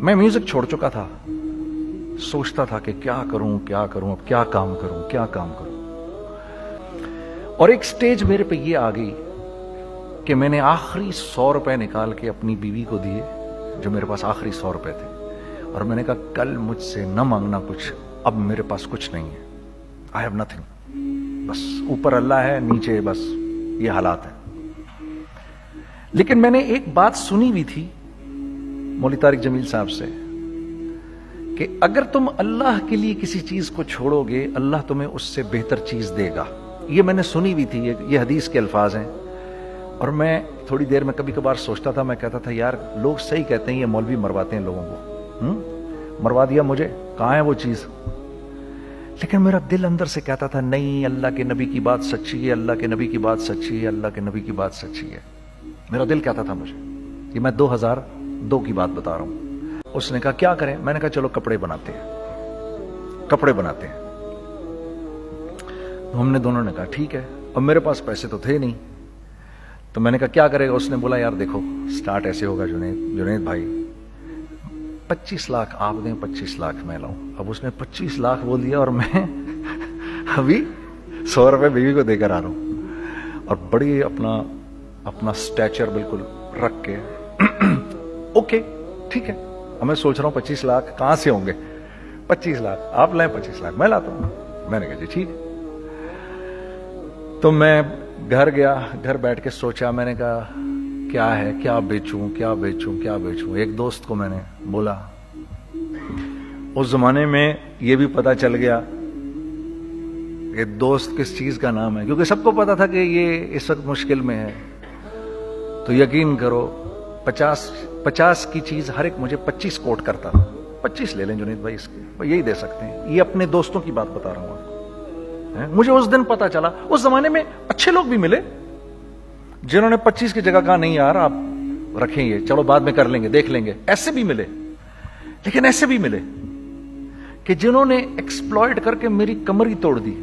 میں میوزک چھوڑ چکا تھا, سوچتا تھا کہ کیا کروں اب کیا کام کروں. اور ایک سٹیج میرے پہ یہ آ گئی کہ میں نے آخری 100 روپے نکال کے اپنی بیوی کو دیے, جو میرے پاس آخری 100 روپے تھے, اور میں نے کہا کل مجھ سے نہ مانگنا کچھ, اب میرے پاس کچھ نہیں ہے, آئی ہیو نتھنگ, بس اوپر اللہ ہے, نیچے بس یہ حالات ہیں. لیکن میں نے ایک بات سنی بھی تھی مولوی طارق جمیل صاحب سے کہ اگر تم اللہ کے لیے کسی چیز کو چھوڑو گے, اللہ تمہیں اس سے بہتر چیز دے گا. یہ میں نے سنی بھی تھی, یہ حدیث کے الفاظ ہیں. اور میں تھوڑی دیر میں کبھی کبھار سوچتا تھا, میں کہتا تھا یار لوگ صحیح کہتے ہیں, یہ مولوی مرواتے ہیں لوگوں کو, مروا دیا مجھے, کہاں ہے وہ چیز. لیکن میرا دل اندر سے کہتا تھا نہیں, اللہ کے نبی کی بات سچی ہے, اللہ کے نبی کی بات سچی ہے, اللہ کے نبی کی بات سچی ہے. میرا دل کہتا تھا مجھے. یہ میں 2002 کی بات بتا رہا ہوں. اس نے کہا کیا کریں, میں نے کہا چلو کپڑے بناتے ہیں. ہم نے دونوں نے کہا ٹھیک ہے. اور میرے پاس پیسے تو تھے نہیں, تو میں نے کہا کیا کرے گا. اس نے بولا یار دیکھو سٹارٹ ایسے ہوگا جنید بھائی, 25 لاکھ آپ دیں, 25 لاکھ میں لاؤں. اب اس نے 25 لاکھ بول دیا, اور میں ابھی 100 روپے بیوی کو دے کر آ رہا ہوں, اور بڑی اپنا سٹیچر بالکل رکھ کے اوکے ٹھیک ہے. اب میں سوچ رہا ہوں 25 لاکھ کہاں سے ہوں گے, 25 لاکھ آپ لائیں, 25 لاکھ میں لاتا ہوں. میں نے کہا جی ٹھیک ہے. تو میں گھر گیا, گھر بیٹھ کے سوچا, میں نے کہا کیا ہے, کیا بیچوں. ایک دوست کو میں نے بولا, اس زمانے میں یہ بھی پتا چل گیا کہ دوست کس چیز کا نام ہے, کیونکہ سب کو پتا تھا کہ یہ اس وقت مشکل میں ہے. تو یقین کرو 50 کی چیز ہر ایک مجھے 25 کوٹ کرتا تھا. 25 لے لیں جنید بھائی, اس کے یہی دے سکتے ہیں. یہ اپنے دوستوں کی بات بتا رہا ہوں آپ کو. مجھے اس دن پتا چلا, اس زمانے میں اچھے لوگ بھی ملے جنہوں نے 25 کی جگہ کہا نہیں یار آپ رکھیں, یہ چلو بعد میں کر لیں گے, دیکھ لیں گے. ایسے بھی ملے, لیکن ایسے بھی ملے کہ جنہوں نے ایکسپلائٹ کر کے میری کمر ہی توڑ دی.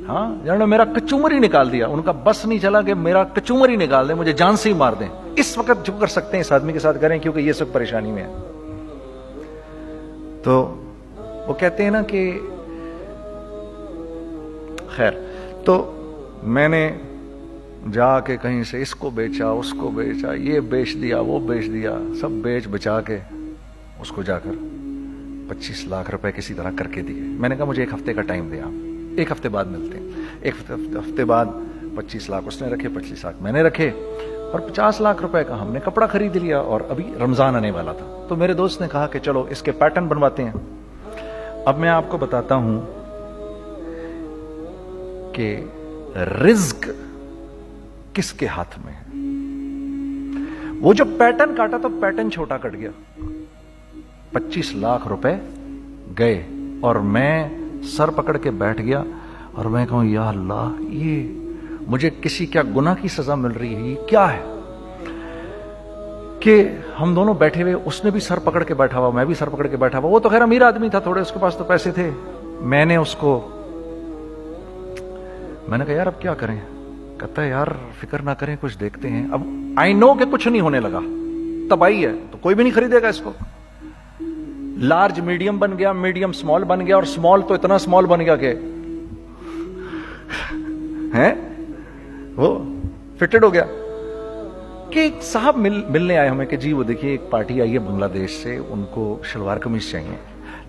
ہاں, جنہوں نے میرا کچومر ہی نکال دیا. ان کا بس نہیں چلا کہ میرا کچومر ہی نکال دیں, مجھے جان سے ہی مار دیں. اس وقت جو کر سکتے ہیں اس آدمی کے ساتھ کریں, کیونکہ یہ سب پریشانی میں ہے. تو وہ کہتے ہیں نا کہ خیر, تو میں نے جا کے کہیں سے اس کو بیچا, اس کو بیچا, یہ بیچ دیا, وہ بیچ دیا, سب بیچ بچا کے اس کو جا کر 25 لاکھ روپے کسی طرح کر کے دیے. میں نے کہا مجھے 1 ہفتے کا ٹائم دیا, 1 ہفتے بعد ملتے ہیں. 1 ہفتے بعد 25 لاکھ اس نے رکھے, 25 لاکھ میں نے رکھے, اور 50 لاکھ روپے کا ہم نے کپڑا خرید لیا. اور ابھی رمضان آنے والا تھا, تو میرے دوست نے کہا کہ چلو اس کے پیٹرن بنواتے ہیں. اب میں آپ کو بتاتا ہوں کہ رزق کس کے ہاتھ میں ہے. وہ جو پیٹرن کاٹا تو پیٹرن چھوٹا کٹ گیا, 25 لاکھ روپے گئے, اور میں سر پکڑ کے بیٹھ گیا, اور میں کہوں یا اللہ یہ مجھے کسی کیا گناہ کی سزا مل رہی ہے, یہ کیا ہے. کہ ہم دونوں بیٹھے ہوئے, اس نے بھی سر پکڑ کے بیٹھا ہوا, میں بھی سر پکڑ کے بیٹھا ہوا. وہ تو خیر امیر آدمی تھا تھوڑے, اس کے پاس تو پیسے تھے. میں نے اس کو میں نے کہا یار اب کیا کریں. کہتا ہے یار فکر نہ کریں, کچھ دیکھتے ہیں. اب آئی نو کہ کچھ نہیں ہونے لگا, تباہی ہے, تو کوئی بھی نہیں خریدے گا اس کو. لارج میڈیم بن گیا, میڈیم سمال بن گیا, اور سمال تو اتنا سمال بن گیا کہ وہ فٹڈ ہو گیا. کہ ایک صاحب ملنے آئے ہمیں کہ جی وہ دیکھیے ایک پارٹی آئی ہے بنگلہ دیش سے, ان کو شلوار قمیض چاہیے,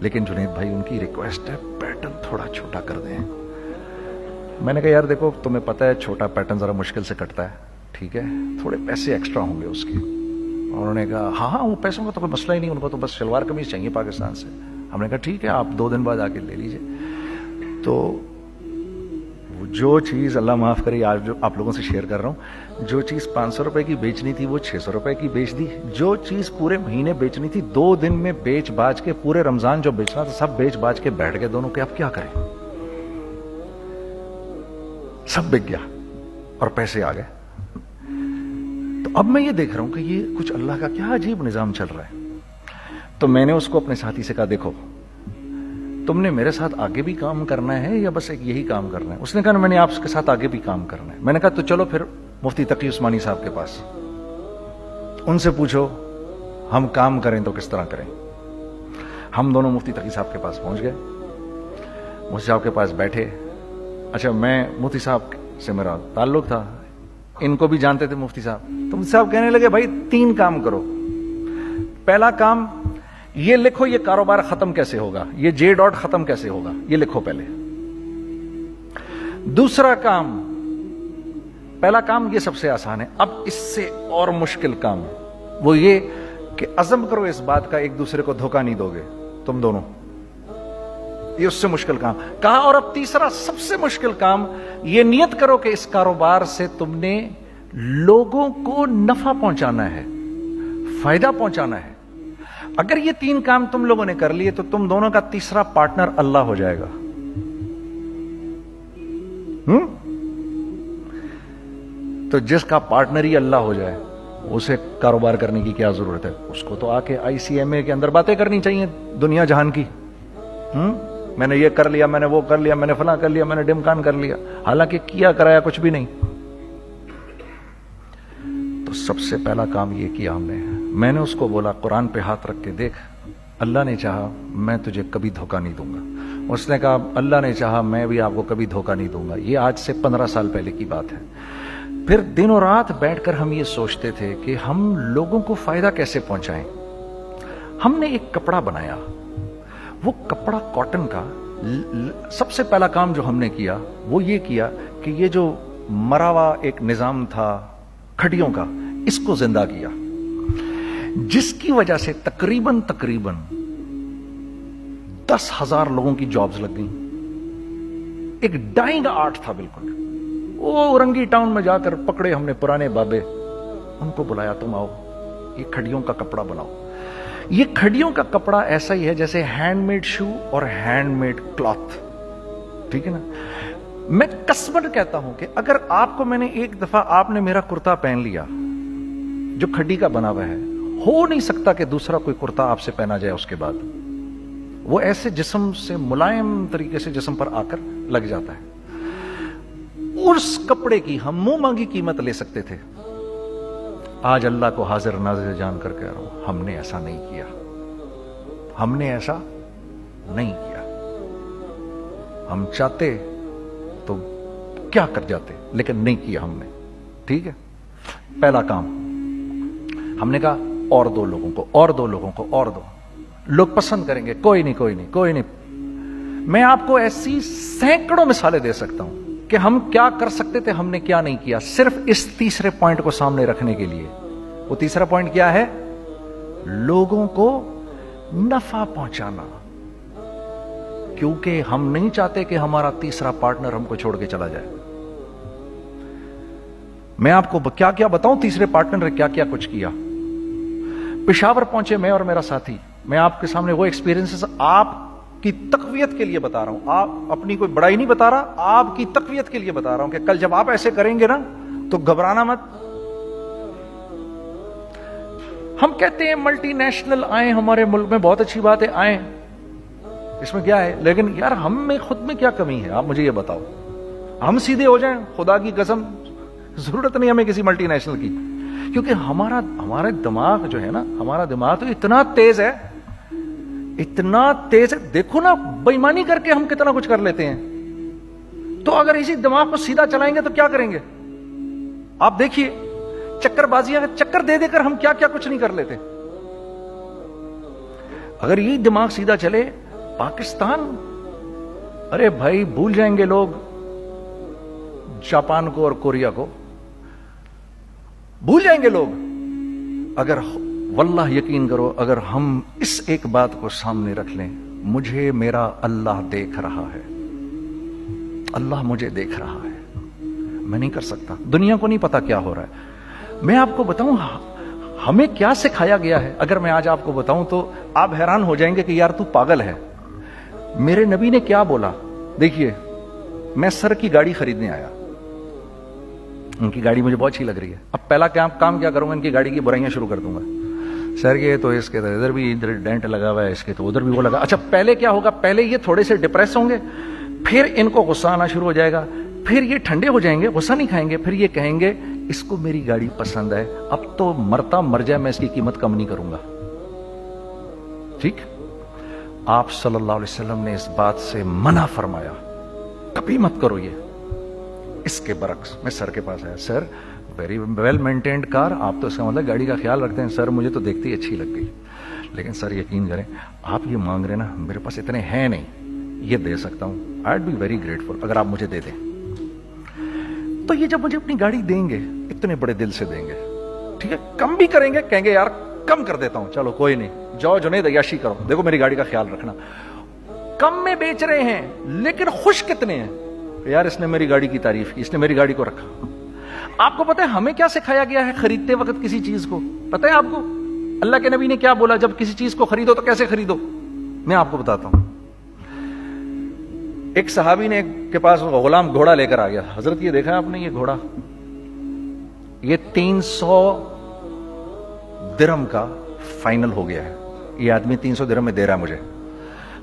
لیکن جنید بھائی ان کی ریکویسٹ ہے پیٹرن تھوڑا چھوٹا کر دیں. میں نے کہا یار دیکھو تمہیں پتہ ہے چھوٹا پیٹرن ذرا مشکل سے کٹتا ہے, ٹھیک ہے تھوڑے پیسے ایکسٹرا ہوں گے اس کے. انہوں نے کہا ہاں وہ پیسوں کا تو کوئی مسئلہ ہی نہیں, ان کو تو بس شلوار قمیض چاہیے پاکستان سے. ہم نے کہا ٹھیک ہے آپ 2 دن بعد آ کے لے لیجئے. تو جو چیز اللہ معاف کرے آج جو آپ لوگوں سے شیئر کر رہا ہوں, جو چیز 500 روپے کی بیچنی تھی وہ 600 روپے کی بیچ دی. جو چیز پورے مہینے بیچنی تھی 2 دن میں بیچ باج کے, پورے رمضان جو بیچنا تھا سب بیچ باج کے بیٹھ گئے دونوں. کہ اب کیا کریں, سب بک گیا اور پیسے آ گئے. تو اب میں یہ دیکھ رہا ہوں کہ یہ کچھ اللہ کا کیا عجیب نظام چل رہا ہے. تو میں نے اس کو اپنے ساتھی سے کہا دیکھو تم نے میرے ساتھ آگے بھی کام کرنا ہے یا بس ایک یہی کام کرنا ہے. اس نے کہا میں نے آپ کے ساتھ آگے بھی کام کرنا ہے. میں نے کہا تو چلو پھر مفتی تقی عثمانی صاحب کے پاس, ان سے پوچھو ہم کام کریں تو کس طرح کریں. ہم دونوں مفتی تقی صاحب کے پاس پہنچ گئے. مفتی صاحب کے پاس بیٹھے. اچھا میں مفتی صاحب سے میرا تعلق تھا, ان کو بھی جانتے تھے مفتی صاحب. تو مفتی صاحب کہنے لگے بھائی 3 کام کرو. پہلا کام یہ لکھو یہ کاروبار ختم کیسے ہوگا, یہ جے ڈاٹ ختم کیسے ہوگا, یہ لکھو پہلے. دوسرا کام, پہلا کام یہ سب سے آسان ہے, اب اس سے اور مشکل کام وہ یہ کہ عزم کرو اس بات کا ایک دوسرے کو دھوکہ نہیں دو گے تم دونوں, یہ اس سے مشکل کام کہا. اور اب تیسرا سب سے مشکل کام, یہ نیت کرو کہ اس کاروبار سے تم نے لوگوں کو نفع پہنچانا ہے, فائدہ پہنچانا ہے. اگر یہ 3 کام تم لوگوں نے کر لیے تو تم دونوں کا تیسرا پارٹنر اللہ ہو جائے گا. تو جس کا پارٹنر ہی اللہ ہو جائے اسے کاروبار کرنے کی کیا ضرورت ہے؟ اس کو تو آ کے ICMA کے اندر باتیں کرنی چاہیے دنیا جہان کی. میں نے یہ کر لیا, میں نے وہ کر لیا, میں نے فلاں کر لیا, میں نے ڈمکان کر لیا, حالانکہ کیا کرایا کچھ بھی نہیں. تو سب سے پہلا کام یہ کیا ہم نے. میں نے اس کو بولا قرآن پہ ہاتھ رکھ کے دیکھ, اللہ نے چاہا میں تجھے کبھی دھوکہ نہیں دوں گا. اس نے کہا اللہ نے چاہا میں بھی آپ کو کبھی دھوکہ نہیں دوں گا. یہ آج سے 15 سال پہلے کی بات ہے. پھر دن اور رات بیٹھ کر ہم یہ سوچتے تھے کہ ہم لوگوں کو فائدہ کیسے پہنچائیں. ہم نے ایک کپڑا بنایا, وہ کپڑا کاٹن کا. سب سے پہلا کام جو ہم نے کیا وہ یہ کیا کہ یہ جو مرا ہوا ایک نظام تھا کھڑیوں کا, اس کو زندہ کیا, جس کی وجہ سے تقریباً 10,000 لوگوں کی جابز لگ گئیں. ایک ڈائنگ آرٹ تھا بالکل. وہ رنگی ٹاؤن میں جا کر پکڑے ہم نے پرانے بابے, ان کو بلایا تم آؤ یہ کھڑیوں کا کپڑا بناؤ. یہ کھڑیوں کا کپڑا ایسا ہی ہے جیسے ہینڈ میڈ شو اور ہینڈ میڈ کلاتھ, ٹھیک ہے نا. میں قسمن کہتا ہوں کہ اگر آپ کو میں نے ایک دفعہ آپ نے میرا کرتا پہن لیا جو کھڈی کا بنا ہوا ہے, ہو نہیں سکتا کہ دوسرا کوئی کرتا آپ سے پہنا جائے اس کے بعد. وہ ایسے جسم سے ملائم طریقے سے جسم پر آ کر لگ جاتا ہے. اس کپڑے کی ہم منہ مانگی قیمت لے سکتے تھے. آج اللہ کو حاضر ناظر جان کر کہہ رہا ہوں, ہم نے ایسا نہیں کیا. ہم نے ایسا نہیں کیا. ہم چاہتے تو کیا کر جاتے, لیکن نہیں کیا ہم نے. ٹھیک ہے, پہلا کام ہم نے کہا اور 2 لوگوں کو, اور 2 لوگوں کو, اور 2 لوگ پسند کریں گے. کوئی نہیں کوئی نہیں کوئی نہیں. میں آپ کو ایسی سینکڑوں مثالیں دے سکتا ہوں کہ ہم کیا کر سکتے تھے, ہم نے کیا نہیں کیا, صرف اس تیسرے پوائنٹ کو سامنے رکھنے کے لیے. وہ تیسرا پوائنٹ کیا ہے؟ لوگوں کو نفع پہنچانا. کیونکہ ہم نہیں چاہتے کہ ہمارا تیسرا پارٹنر ہم کو چھوڑ کے چلا جائے. میں آپ کو کیا کیا بتاؤں, تیسرے پارٹنر نے کیا کیا کچھ کیا. پشاور پہنچے میں اور میرا ساتھی. میں آپ کے سامنے وہ ایکسپیرینسز آپ کی تقویت کے لیے بتا رہا ہوں. آپ اپنی کوئی بڑائی نہیں بتا رہا, آپ کی تقویت کے لیے بتا رہا ہوں کہ کل جب آپ ایسے کریں گے نا تو گھبرانا مت. ہم کہتے ہیں ملٹی نیشنل آئیں ہمارے ملک میں, بہت اچھی بات ہے, آئیں, اس میں کیا ہے, لیکن یار ہم میں خود میں کیا کمی ہے, آپ مجھے یہ بتاؤ. ہم سیدھے ہو جائیں, خدا کی قسم ضرورت نہیں ہمیں کسی ملٹی نیشنل کی. کیونکہ ہمارا دماغ جو ہے نا, ہمارا دماغ تو اتنا تیز ہے, اتنا تیز ہے. دیکھو نا بےایمانی کر کے ہم کتنا کچھ کر لیتے ہیں. تو اگر اسی دماغ کو سیدھا چلائیں گے تو کیا کریں گے آپ دیکھیے. چکر بازیاں چکر دے دے کر ہم کیا کیا کچھ نہیں کر لیتے. اگر یہ دماغ سیدھا چلے, پاکستان, ارے بھائی بھول جائیں گے لوگ جاپان کو اور کوریا کو, بھول جائیں گے لوگ. اگر واللہ یقین کرو, اگر ہم اس ایک بات کو سامنے رکھ لیں, مجھے میرا اللہ دیکھ رہا ہے, اللہ مجھے دیکھ رہا ہے, میں نہیں کر سکتا. دنیا کو نہیں پتا کیا ہو رہا ہے. میں آپ کو بتاؤں ہمیں کیا سکھایا گیا ہے. اگر میں آج آپ کو بتاؤں تو آپ حیران ہو جائیں گے کہ یار تو پاگل ہے. میرے نبی نے کیا بولا. دیکھیے, میں سر کی گاڑی خریدنے آیا, ان کی گاڑی مجھے بہت اچھی لگ رہی ہے. اب پہلا کام کیا کروں گا, ان کی گاڑی کی برائیاں شروع کر دوں گا. سر یہ تو اس کے ادھر بھی ڈینٹ لگا ہوا ہے, اس کے تو ادھر بھی وہ لگا. اچھا پہلے کیا ہوگا, پہلے یہ تھوڑے سے ڈپریس ہوں گے, پھر ان کو غصہ آنا شروع ہو جائے گا, پھر یہ ٹھنڈے ہو جائیں گے, غصہ نہیں کھائیں گے, پھر یہ کہیں گے اس کو میری گاڑی پسند ہے, اب تو مرتا مر جائے میں اس کی قیمت کم نہیں کروں گا. ٹھیک. آپ صلی اللہ علیہ وسلم نے اس بات سے منع فرمایا, کبھی مت کرو یہ. اس کے برعکس میں سر کے پاس آیا, سر ویری ویل مینٹینڈ کار, آپ تو اس کا مطلب گاڑی کا خیال رکھتے ہیں. سر مجھے تو دیکھتی اچھی لگ گئی, لیکن سر یقین کریں آپ یہ مانگ رہے نا, میرے پاس اتنے ہیں نہیں, یہ دے سکتا ہوں. آئی بی ویری گریٹفل اگر آپ مجھے دے دیں. تو یہ جب مجھے اپنی گاڑی دیں گے اتنے بڑے دل سے دیں گے, ٹھیک ہے, کم بھی کریں گے, کہیں گے یار کم کر دیتا ہوں, چلو کوئی نہیں, جاؤ جنید عیاشی کرو, دیکھو میری گاڑی کا خیال رکھنا. کم میں بیچ رہے ہیں لیکن خوش کتنے ہیں, یار اس نے میری گاڑی کی تعریف کی, اس نے میری گاڑی کو رکھا. آپ کو پتہ ہے ہمیں کیا سکھایا گیا ہے خریدتے وقت کسی چیز کو؟ پتہ ہے آپ کو اللہ کے نبی نے کیا بولا جب کسی چیز کو خریدو تو کیسے خریدو؟ میں آپ کو بتاتا ہوں. ایک صحابی نے کے پاس غلام گھوڑا لے کر آ گیا. حضرت یہ دیکھا آپ نے, یہ گھوڑا یہ 300 درہم کا فائنل ہو گیا ہے, یہ آدمی 300 درہم میں دے رہا ہے مجھے.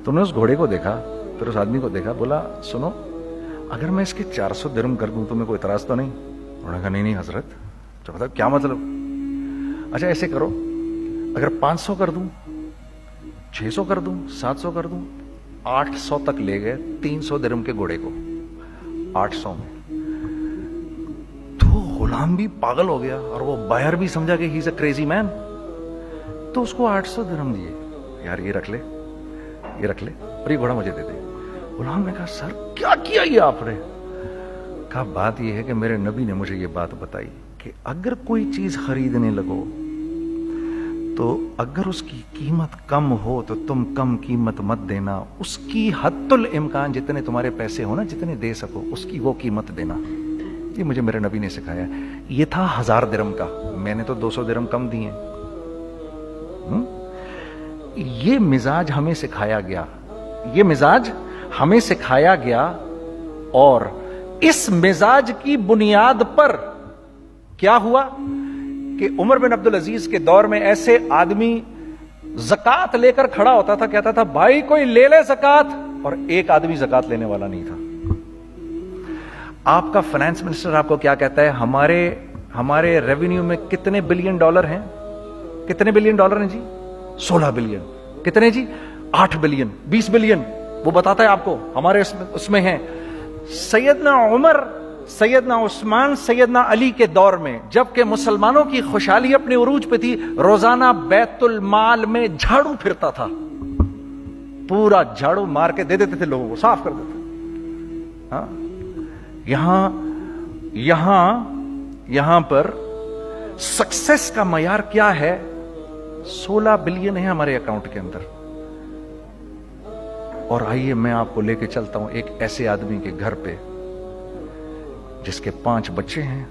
تو نے اس گھوڑے کو دیکھا, پھر اس آدمی کو دیکھا, بولا سنو اگر میں اس کے 400 درہم کر دوں تو میں کوئی اعتراض تو نہیں؟ انہوں نے کہا نہیں حضرت. تو بتا کیا مطلب؟ اچھا ایسے کرو, اگر 500 کر دوں, 600 کر دوں, 700 کر دوں, 800 تک لے گئے 300 درہم کے گھوڑے کو 800 میں. تو غلام بھی پاگل ہو گیا اور وہ بائر بھی سمجھا کہ ہی از اے کریزی مین. تو اس کو 800 درہم دیے, یار یہ رکھ لے, یہ رکھ لے, اور یہ گھوڑا مجھے دے دے. غلام نے کہا سر کیا کیا یہ آپ نے؟ کہا بات یہ ہے کہ میرے نبی نے مجھے یہ بات بتائی کہ اگر کوئی چیز خریدنے لگو تو اگر اس کی قیمت کم ہو تو تم کم قیمت مت دینا, اس کی حد الامکان جتنے تمہارے پیسے ہو نا, جتنے دے سکو اس کی وہ قیمت دینا. یہ مجھے میرے نبی نے سکھایا. یہ تھا 1000 درہم کا, میں نے تو 200 درہم کم دیے. یہ مزاج ہمیں سکھایا گیا, یہ مزاج ہمیں سکھایا گیا, اور اس مزاج کی بنیاد پر کیا ہوا کہ عمر بن عبدالعزیز کے دور میں ایسے آدمی زکات لے کر کھڑا ہوتا تھا, کہتا تھا بھائی کوئی لے لے زکات, اور ایک آدمی زکات لینے والا نہیں تھا. آپ کا فائنانس منسٹر آپ کو کیا کہتا ہے, ہمارے ریونیو میں کتنے بلین ڈالر ہیں؟ کتنے بلین ڈالر ہیں جی؟ 16 بلین. کتنے جی؟ 8 بلین, 20 بلین. وہ بتاتا ہے آپ کو ہمارے اس میں ہیں. سیدنا عمر, سیدنا عثمان, سیدنا علی کے دور میں جبکہ مسلمانوں کی خوشحالی اپنے عروج پہ تھی, روزانہ بیت المال میں جھاڑو پھرتا تھا, پورا جھاڑو مار کے دے دیتے تھے لوگوں کو, صاف کر دیتے. ہاں یہاں پر سکسیس کا معیار کیا ہے؟ 16 بلین ہے ہمارے اکاؤنٹ کے اندر. اور آئیے میں آپ کو لے کے چلتا ہوں ایک ایسے آدمی کے گھر پہ جس کے 5 بچے ہیں,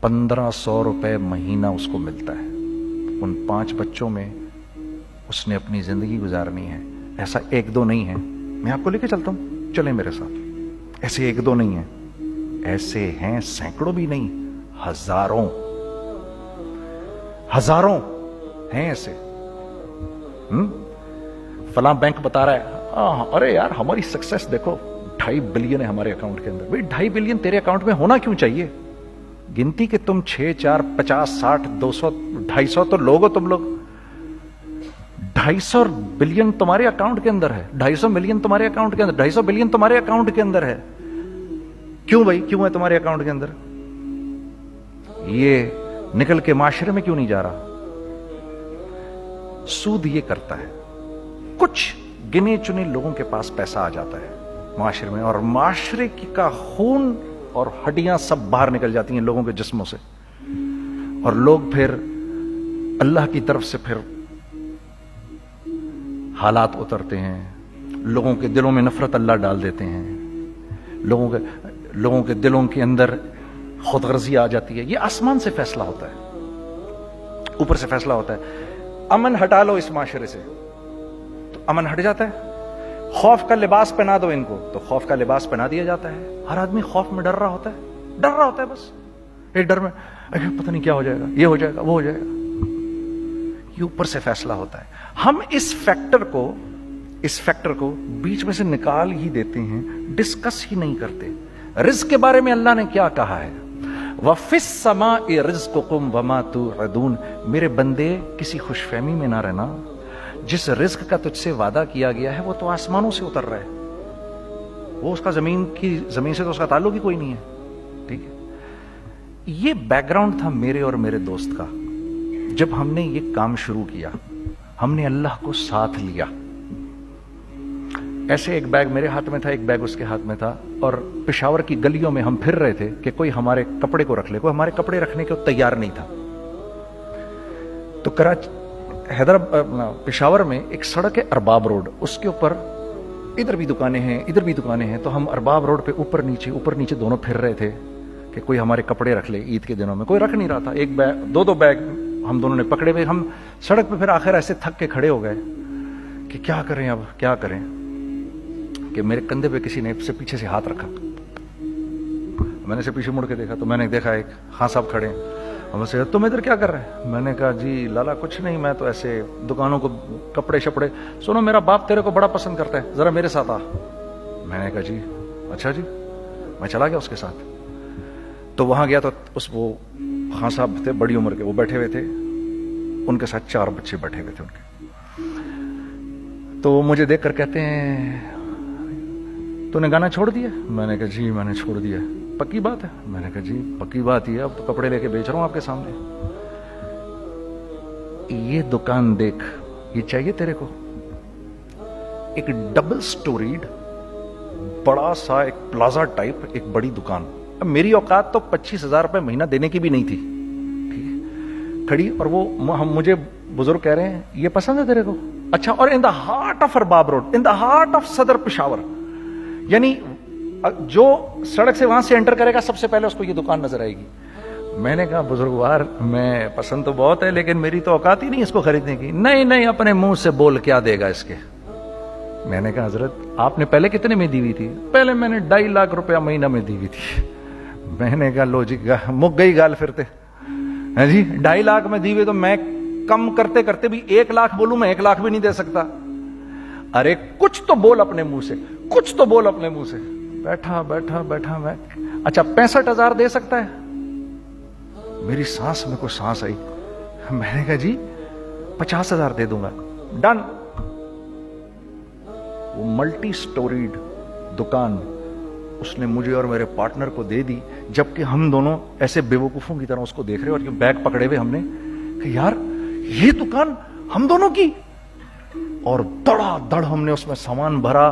1500 روپے مہینہ اس کو ملتا ہے. ان 5 بچوں میں اس نے اپنی زندگی گزارنی ہے. ایسا 1-2 نہیں ہے, میں آپ کو لے کے چلتا ہوں, چلیں میرے ساتھ. ایسے 1-2 نہیں ہیں, ایسے ہیں سینکڑوں بھی نہیں, ہزاروں ہیں ایسے. فلاں بینک بتا رہا ہے ارے یار ہماری سکسیس دیکھو 2.5 بلین ہے ہمارے اکاؤنٹ کے اندر. بھائی 2.5 بلین تیرے اکاؤنٹ میں ہونا کیوں چاہیے؟ گنتی کہ تم 6 4 50 60 200 250 تو لوگ ہو تم لوگ. 250 بلین تمہارے اکاؤنٹ کے اندر ہے, 250 ملین تمہارے اکاؤنٹ کے اندر, 250 بلین تمہارے اکاؤنٹ کے اندر ہے. کیوں بھائی, کیوں ہے تمہارے اکاؤنٹ کے اندر؟ یہ نکل کے معاشرے میں کیوں نہیں جا رہا؟ سود یہ کرتا ہے, کچھ گنے چنے لوگوں کے پاس پیسہ آ جاتا ہے معاشرے میں, اور معاشرے کا خون اور ہڈیاں سب باہر نکل جاتی ہیں لوگوں کے جسموں سے, اور لوگ پھر اللہ کی طرف سے پھر حالات اترتے ہیں, لوگوں کے دلوں میں نفرت اللہ ڈال دیتے ہیں, لوگوں کے دلوں کے اندر خود غرضی آ جاتی ہے. یہ آسمان سے فیصلہ ہوتا ہے, اوپر سے فیصلہ ہوتا ہے. امن ہٹا لو اس معاشرے سے تو امن ہٹ جاتا ہے. خوف کا لباس پہنا دو ان کو تو خوف کا لباس پہنا دیا جاتا ہے. ہر آدمی خوف میں ڈر رہا ہوتا ہے, بس ایک ڈر میں پتہ نہیں کیا ہو جائے گا, یہ ہو جائے گا, وہ ہو جائے گا. یہ اوپر سے فیصلہ ہوتا ہے. ہم اس فیکٹر کو بیچ میں سے نکال ہی دیتے ہیں, ڈسکس ہی نہیں کرتے. رزق کے بارے میں اللہ نے کیا کہا ہے؟ وَفِي السَّمَاءِ رِزْقُكُمْ وَمَا تُوعَدُونَ. میرے بندے کسی خوش فہمی میں نہ رہنا, جس رزق کا تجھ سے وعدہ کیا گیا ہے وہ تو آسمانوں سے اتر رہا ہے, وہ اس کا زمین سے تو اس کا تعلق ہی کوئی نہیں ہے. ٹھیک ہے, یہ بیک گراؤنڈ تھا میرے اور میرے دوست کا. جب ہم نے یہ کام شروع کیا, ہم نے اللہ کو ساتھ لیا. ایسے ایک بیگ میرے ہاتھ میں تھا, ایک بیگ اس کے ہاتھ میں تھا, اور پشاور کی گلیوں میں ہم پھر رہے تھے کہ کوئی ہمارے کپڑے کو رکھ لے. کوئی ہمارے کپڑے رکھنے کو تیار نہیں تھا. تو پشاور میں ایک سڑک ہے ارباب روڈ, اس کے اوپر ادھر بھی دکانیں ہیں ادھر بھی دکانیں ہیں. تو ہم ارباب روڈ پہ اوپر نیچے دونوں پھر رہے تھے کہ کوئی ہمارے کپڑے رکھ لے. عید کے دنوں میں کوئی رکھ نہیں رہا تھا. ایک بیگ, دو بیگ ہم دونوں نے پکڑے ہوئے. ہم سڑک پہ پھر آخر ایسے تھک کے کھڑے ہو گئے کہ کیا کریں, اب کیا کریں, کہ میرے کندھے پہ کسی نے سے پیچھے سے ہاتھ رکھا. میں نے سے پیچھے مڑ کے دیکھا تو میں نے دیکھا ایک خان صاحب کھڑے ہیں. ہم سے تم ادھر کیا کر رہے ہیں؟ میں نے کہا جی لالا کچھ نہیں, میں تو ایسے دکانوں کو کپڑے شپڑے. سنو میرا باپ تیرے کو بڑا پسند کرتا ہے, ذرا میرے ساتھ آ. میں نے کہا جی اچھا جی. میں چلا گیا اس کے ساتھ. تو وہاں گیا تو وہ خان صاحب تھے بڑی عمر کے, وہ بیٹھے ہوئے تھے, ان کے ساتھ 4 بچے بیٹھے ہوئے تھے ان کے. تو وہ مجھے دیکھ کر کہتے ہیں تو نے گانا چھوڑ دیا؟ میں نے کہا جی میں نے چھوڑ دیا. پکی بات ہے؟ میں نے کہا جی پکی بات ہی ہے, اب تو کپڑے لے کے بیچ رہا ہوں آپ کے سامنے. یہ دکان دیکھ, یہ چاہیے تیرے کو؟ ایک ڈبل سٹوریڈ بڑا سا ایک پلازا ٹائپ ایک بڑی دکان. اب میری اوقات تو 25,000 روپے مہینہ دینے کی بھی نہیں تھی. ٹھیک ہے, کھڑی, اور وہ مجھے بزرگ کہہ رہے ہیں یہ پسند ہے تیرے کو؟ اچھا, اور in the heart of Arbab road, in the heart of Saddar Peshawar, یعنی جو سڑک سے وہاں سے انٹر کرے گا سب سے پہلے اس کو یہ دکان نظر آئے گی. میں نے کہا بزرگوار میں پسند تو بہت ہے لیکن میری تو اوقات ہی نہیں اس کو خریدنے کی. نہیں اپنے منہ سے بول, کیا دے گا اس کے؟ میں نے کہا حضرت آپ نے پہلے کتنے میں دی ہوئی تھی؟ پہلے میں نے 2.5 لاکھ روپیہ مہینہ میں دی ہوئی تھی. میں نے کہا لو جی مک گئی گال پھرتے جی. 2.5 لاکھ میں دی ہوئی تو میں کم کرتے کرتے بھی 1 لاکھ بولوں, میں 1 لاکھ بھی نہیں دے سکتا. ارے کچھ تو بول اپنے منہ سے, کچھ تو بول اپنے منہ سے. بیٹھا میں, اچھا 65,000 دے سکتا ہے؟ میری سانس میں کوئی سانس آئی. میں نے کہا جی 50,000 دے دوں گا. ڈن. وہ ملٹی سٹوریڈ دکان اس نے مجھے اور میرے پارٹنر کو دے دی, جبکہ ہم دونوں ایسے بے وقوفوں کی طرح اس کو دیکھ رہے, اور یہ بیگ پکڑے ہوئے ہم نے کہ یار یہ دکان ہم دونوں کی. اور دڑا دڑ ہم نے اس میں سامان بھرا.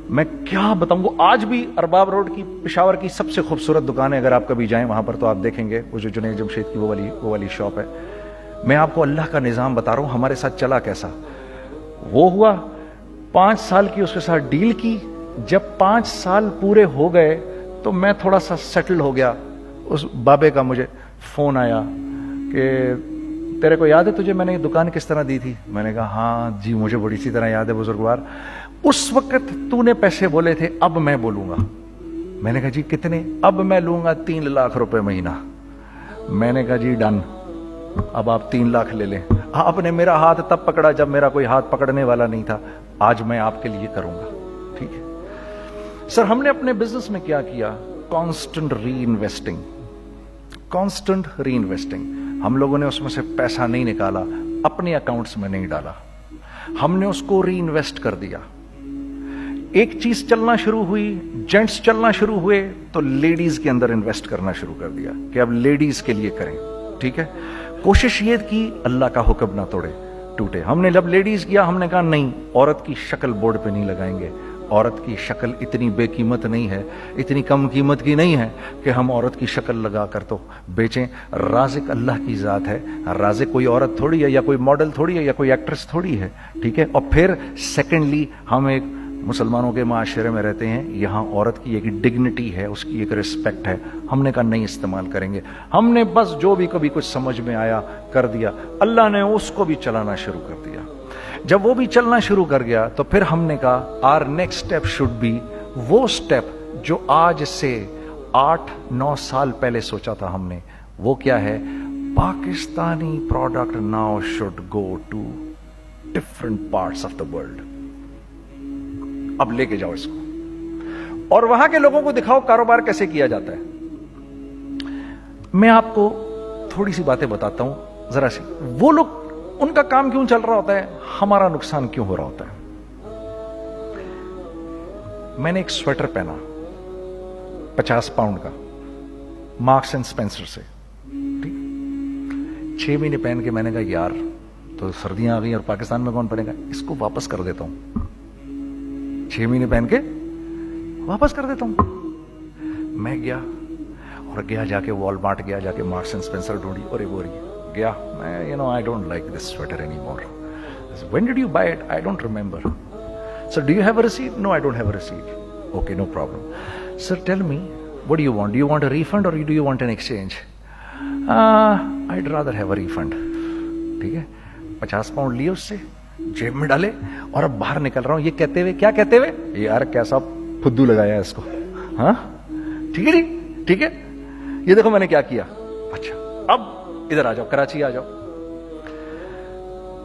میں کیا بتاؤں, وہ آج بھی ارباب روڈ کی پشاور کی سب سے خوبصورت دکان ہے. اگر آپ کبھی جائیں وہاں پر تو آپ دیکھیں گے وہ جو جنید جمشید کی وہ والی شاپ ہے. میں آپ کو اللہ کا نظام بتا رہا ہوں ہمارے ساتھ چلا کیسا. وہ ہوا 5 سال کی اس کے ساتھ ڈیل کی. جب 5 سال پورے ہو گئے تو میں تھوڑا سا سیٹل ہو گیا. اس بابے کا مجھے فون آیا کہ تیرے کو یاد ہے تجھے میں نے یہ دکان کس طرح دی تھی؟ میں نے کہا ہاں جی مجھے بڑی سی طرح یاد ہے بزرگوار. اس وقت تو نے پیسے بولے تھے, اب میں بولوں گا. میں نے کہا جی کتنے؟ اب میں لوں گا 3 لاکھ روپے مہینہ. میں نے کہا جی ڈن, اب آپ 3 لاکھ لے لیں. آپ نے میرا ہاتھ تب پکڑا جب میرا کوئی ہاتھ پکڑنے والا نہیں تھا. آج میں آپ کے لیے کروں گا. ٹھیک ہے سر. ہم نے اپنے بزنس میں کیا کیا؟ کانسٹنٹ ری انویسٹنگ. ہم لوگوں نے اس میں سے پیسہ نہیں نکالا, اپنے اکاؤنٹس میں نہیں ڈالا, ہم نے اس کو ری انویسٹ کر دیا. ایک چیز چلنا شروع ہوئی, جینٹس چلنا شروع ہوئے تو لیڈیز کے اندر انویسٹ کرنا شروع کر دیا کہ اب لیڈیز کے لیے کریں. ٹھیک ہے, کوشش یہ کی اللہ کا حکم نہ ٹوٹے. ہم نے جب لیڈیز کیا ہم نے کہا نہیں, عورت کی شکل بورڈ پہ نہیں لگائیں گے. عورت کی شکل اتنی بے قیمت نہیں ہے, اتنی کم قیمت کی نہیں ہے کہ ہم عورت کی شکل لگا کر تو بیچیں. رازق اللہ کی ذات ہے. رازق کوئی عورت تھوڑی ہے, یا کوئی ماڈل تھوڑی ہے, یا کوئی ایکٹریس تھوڑی ہے. ٹھیک ہے. اور پھر سیکنڈلی ہم ایک مسلمانوں کے معاشرے میں رہتے ہیں, یہاں عورت کی ایک ڈگنیٹی ہے, اس کی ایک رسپیکٹ ہے. ہم نے کہا نہیں استعمال کریں گے. ہم نے بس جو بھی کبھی کچھ سمجھ میں آیا کر دیا. اللہ نے اس کو بھی چلانا شروع کر دیا. جب وہ بھی چلنا شروع کر گیا تو پھر ہم نے کہا our next step should be وہ اسٹیپ جو آج سے 8-9 سال پہلے سوچا تھا ہم نے. وہ کیا ہے؟ Pakistani product now should go to different parts of the world. اب لے کے جاؤ اس کو اور وہاں کے لوگوں کو دکھاؤ کاروبار کیسے کیا جاتا ہے. میں آپ کو تھوڑی سی باتیں بتاتا ہوں ذرا سی. وہ لوگ ان کا کام کیوں چل رہا ہوتا ہے, ہمارا نقصان کیوں ہو رہا ہوتا ہے. میں نے ایک سویٹر پہنا 50 پاؤنڈ کا, مارکس اینڈ اسپینسر سے, ٹھیک, 6 مہینے پہن کے میں نے کہا یار تو سردیاں آ گئی اور پاکستان میں کون پہنے گا, اس کو واپس کر دیتا ہوں. 6 مہینے پہن کے واپس کر دیتا ہوں. میں گیا اور جا کے وال مارٹ گیا, جا کے مارکس اینڈ اسپینسر ڈھونڈی اور وہ گیا. میں I don't like this sweater anymore. When did you buy it? I don't remember. So do you have a receipt? No, I don't have a receipt. Okay, no problem. Sir, tell me, what do you want? Do you want a refund or do you want an exchange? I'd rather have a refund. ٹھیک ہے, 50 pound لیے اس سے, جیب میں ڈالے اور اب باہر نکل رہا ہوں یہ کہتے ہوئے, کیا کہتے ہوئے, یار کیسا پھدو لگایا ہے اس کو. ہاں ٹھیک ہے جی, ٹھیک ہے, یہ دیکھو میں نے کیا کیا. اچھا اب ادھر آ جاؤ, کراچی آ جاؤ.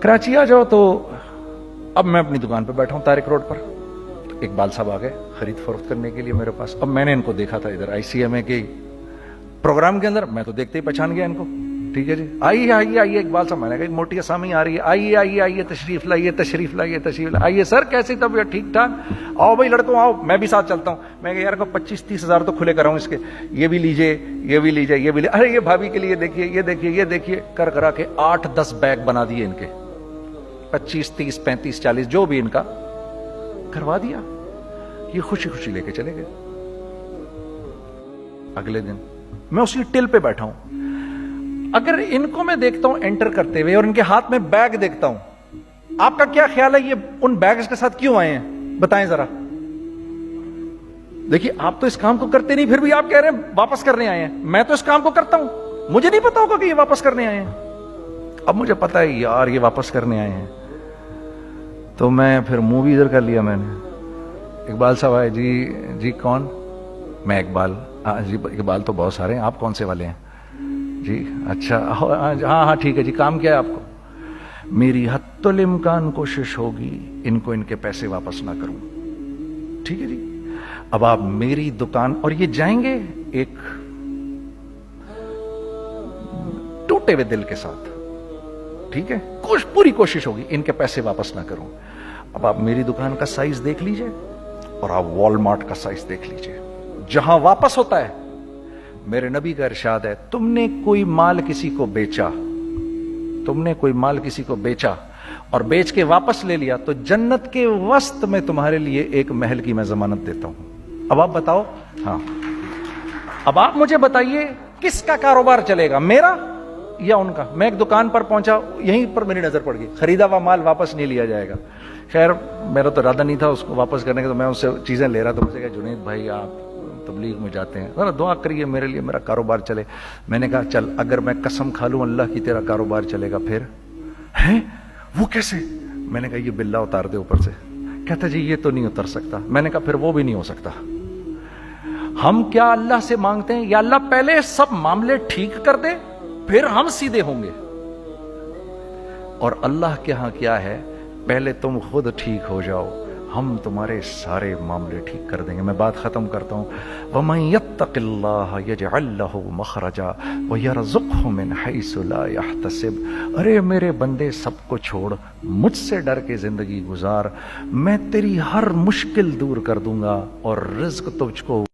کراچی آ جاؤ تو اب میں اپنی دکان پہ بیٹھا ہوں طارق روڈ پر. اقبال صاحب آ گئے خرید فروخت کرنے کے لیے میرے پاس. اب میں نے ان کو دیکھا تھا ادھر ICMA کے پروگرام کے اندر, میں تو دیکھتے ہی پہچان گیا ان کو. ٹھیک ہے جی, آئیے آئیے آئیے اقبال صاحب. میں نے کہا موٹی اسامی آ رہی ہے, آئیے آئیے آئیے, تشریف لائیے تشریف لائیے تشریف لائیے. آئیے سر, کیسی طبیعت, ٹھیک ٹھاک, آؤ بھائی لڑکوں آؤ, میں بھی ساتھ چلتا ہوں. میں کہا یار کو 25-30 ہزار تو کھلے کراؤں اس کے, یہ بھی لیجیے یہ بھی لیجیے یہ بھی لیجیے. ارے یہ بھابھی کے لیے دیکھیے یہ دیکھیے یہ دیکھیے, کر کرا کے 8-10 بیگ بنا دیے ان کے, 25, 30, 35, 40 جو بھی ان کا کروا دیا. یہ خوشی خوشی لے کے چلے گئے. اگلے دن میں اسی ٹل پہ بیٹھا ہوں. اگر ان کو میں دیکھتا ہوں انٹر کرتے ہوئے اور ان کے ہاتھ میں بیگ دیکھتا ہوں, آپ کا کیا خیال ہے یہ ان بیگز کے ساتھ کیوں آئے ہیں, بتائیں ذرا. دیکھیے آپ تو اس کام کو کرتے نہیں, پھر بھی آپ کہہ رہے ہیں واپس کرنے آئے ہیں. میں تو اس کام کو کرتا ہوں, مجھے نہیں پتا ہوگا کہ یہ واپس کرنے آئے ہیں. اب مجھے پتا ہے یار یہ واپس کرنے آئے ہیں, تو میں پھر منہ بھی ادھر کر لیا. میں نے, اقبال صاحب آئے, جی کون, میں اقبال. جی اقبال تو بہت سارے ہیں, آپ کون سے والے ہیں جی, اچھا ہاں ٹھیک ہے جی, کام کیا ہے آپ کو. میری حتی الامکان کوشش ہوگی ان کو ان کے پیسے واپس نہ کروں. ٹھیک ہے جی, اب آپ میری دکان, اور یہ جائیں گے ایک ٹوٹے ہوئے دل کے ساتھ, ٹھیک ہے, پوری کوشش ہوگی ان کے پیسے واپس نہ کروں. اب آپ میری دکان کا سائز دیکھ لیجئے اور آپ وال مارٹ کا سائز دیکھ لیجئے, جہاں واپس ہوتا ہے. میرے نبی کا ارشاد ہے, تم نے کوئی مال کسی کو بیچا, تم نے کوئی مال کسی کو بیچا اور بیچ کے واپس لے لیا, تو جنت کے وسط میں تمہارے لیے ایک محل کی میں ضمانت دیتا ہوں. اب آپ بتاؤ, ہاں اب آپ مجھے بتائیے کس کا کاروبار چلے گا, میرا یا ان کا. میں ایک دکان پر پہنچا, یہیں پر میری نظر پڑ گئی, خریدا ہوا مال واپس نہیں لیا جائے گا. خیر میرا تو ارادہ نہیں تھا اس کو واپس کرنے کا, تو میں اس سے چیزیں لے رہا. تو مجھے کہا جنید بھائی آپ تبلیغ میں جاتے ہیں, ذرا دعا کریے میرے لیے, میرا کاروبار چلے. میں نے کہا چل, اگر میں قسم کھا لوں اللہ کی تیرا کاروبار چلے گا, پھر ہیں وہ کیسے. میں نے کہا یہ بلا اتار دے اوپر سے. کہتا جی یہ تو نہیں اتر سکتا. میں نے کہا پھر وہ بھی نہیں ہو سکتا. ہم کیا اللہ سے مانگتے ہیں, یا اللہ پہلے سب معاملے ٹھیک کر دے پھر ہم سیدھے ہوں گے, اور اللہ کے ہاں کیا ہے, پہلے تم خود ٹھیک ہو جاؤ, ہم تمہارے سارے معاملے ٹھیک کر دیں گے. میں بات ختم کرتا ہوں. وَمَن يَتَّقِ اللَّهَ يَجْعَل لَّهُ مَخْرَجًا وَيَرْزُقْهُ مِنْ حَيْثُ لَا يَحْتَسِبُ. ارے میرے بندے سب کو چھوڑ, مجھ سے ڈر کے زندگی گزار, میں تیری ہر مشکل دور کر دوں گا اور رزق تجھ کو